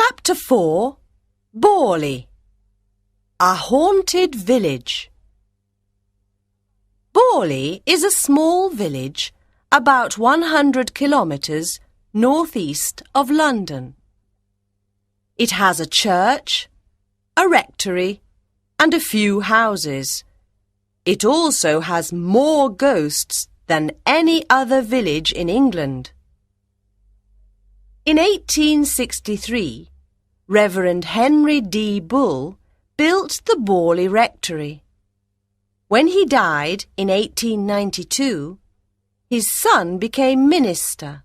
Chapter 4, Borley, a haunted village. Borley is a small village about 100 kilometres northeast of London. It has a church, a rectory, and a few houses. It also has more ghosts than any other village in England. In 1863, Reverend Henry D. Bull built the Borley Rectory. When he died in 1892, his son became minister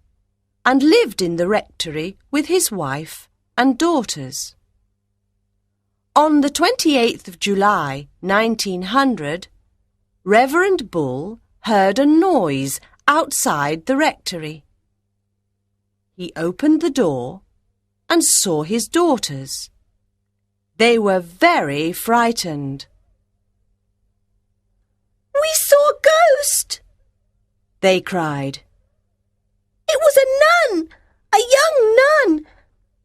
and lived in the rectory with his wife and daughters. On the 28th of July, 1900, Reverend Bull heard a noise outside the rectory. He opened the door and saw his daughters. They were very frightened. "We saw a ghost!" they cried. "It was a nun, a young nun.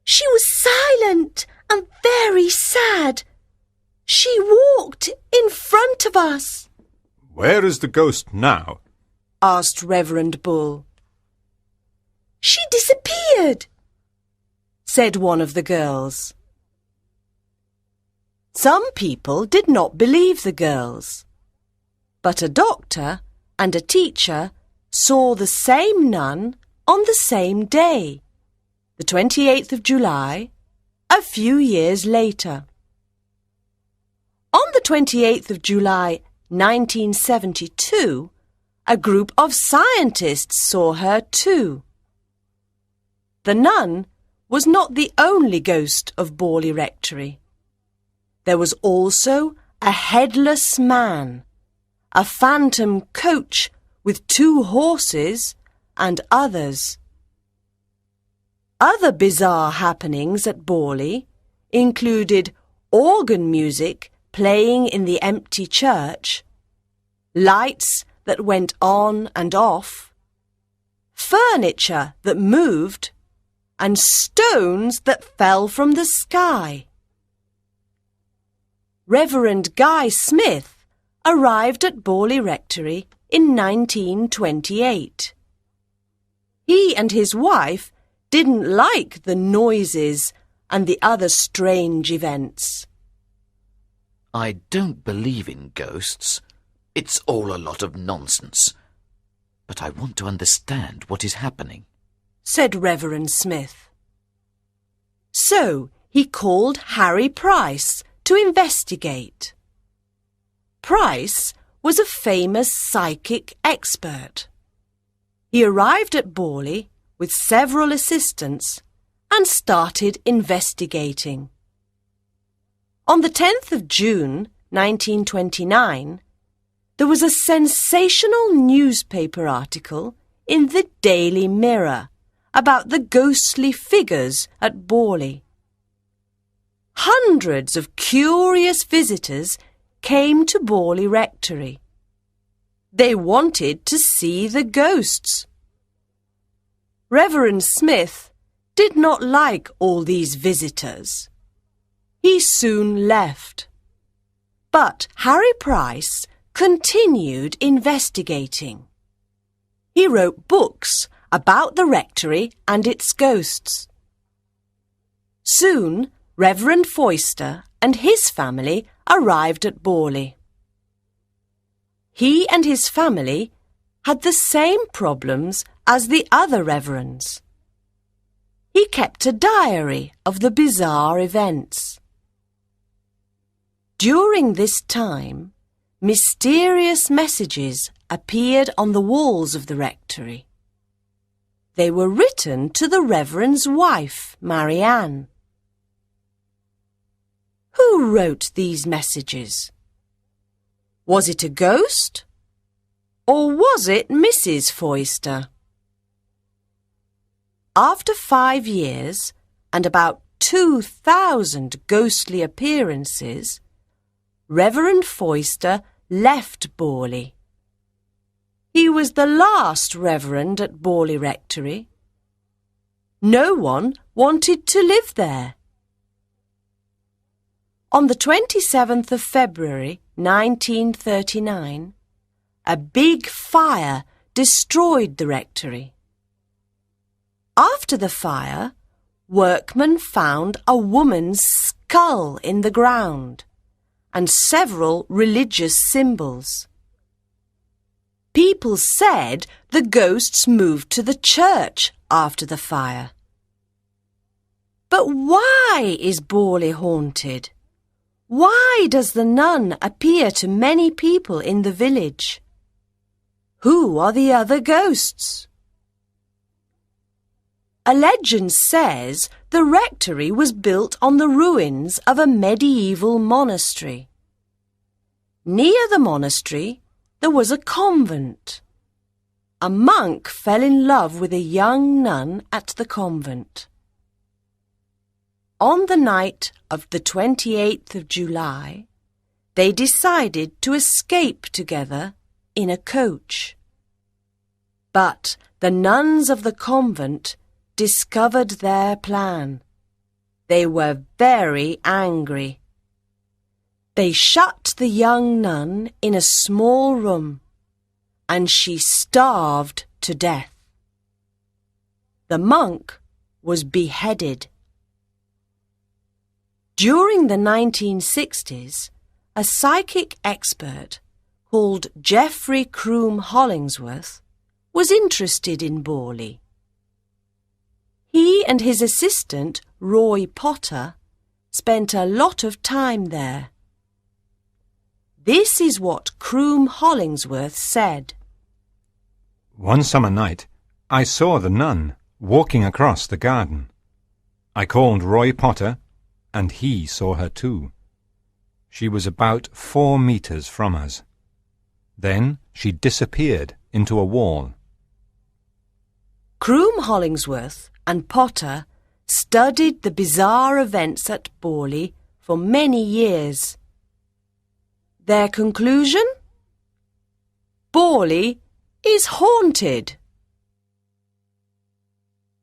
She was silent and very sad. She walked in front of us." "Where is the ghost now?" asked Reverend Bull. "She disappeared," said one of the girls. Some people did not believe the girls, but a doctor and a teacher saw the same nun on the same day, the 28th of July, a few years later. On the 28th of July, 1972, a group of scientists saw her too. The nun was not the only ghost of Borley Rectory. There was also a headless man, a phantom coach with 2 horses, and others. Other bizarre happenings at Borley included organ music playing in the empty church, lights that went on and off, furniture that moved, and stones that fell from the sky. Reverend Guy Smith arrived at Borley Rectory in 1928. He and his wife didn't like the noises and the other strange events. "I don't believe in ghosts. It's all a lot of nonsense. But I want to understand what is happening," said Reverend Smith. So he called Harry Price to investigate. Price was a famous psychic expert. He arrived at Borley with several assistants and started investigating. On the 10th of June, 1929, there was a sensational newspaper article in the Daily Mirror about the ghostly figures at Borley. Hundreds of curious visitors came to Borley Rectory. They wanted to see the ghosts. Reverend Smith did not like all these visitors. He soon left. But Harry Price continued investigating. He wrote books about the rectory and its ghosts. Soon, Reverend Foyster and his family arrived at Borley. He and his family had the same problems as the other reverends. He kept a diary of the bizarre events. During this time, mysterious messages appeared on the walls of the rectory. They were written to the reverend's wife, Marianne. Who wrote these messages? Was it a ghost? Or was it Mrs. Foyster? After 5 years and about 2,000 ghostly appearances, Reverend Foyster left Borley. He was the last reverend at Borley Rectory. No one wanted to live there On the 27th of February 1939, a big fire destroyed the rectory. After the fire, workmen found a woman's skull in the ground and several religious symbols. People said the ghosts moved to the church after the fire. But why is Borley haunted? Why does the nun appear to many people in the village? Who are the other ghosts? A legend says the rectory was built on the ruins of a medieval monastery. Near the monastery, there was a convent. A monk fell in love with a young nun at the convent. On the night of the 28th of July, they decided to escape together in a coach. But the nuns of the convent discovered their plan. They were very angry. They shut the young nun in a small room, and she starved to death. The monk was beheaded. During the 1960s, a psychic expert called Geoffrey Croom Hollingsworth was interested in Borley. He and his assistant, Roy Potter, spent a lot of time there. This is what Croom Hollingsworth said. One summer night, I saw the nun walking across the garden. I called Roy Potter, and he saw her too. She was about 4 meters from us. Then she disappeared into a wall. Croom Hollingsworth and Potter studied the bizarre events at Borley for many years. Their conclusion? Borley is haunted.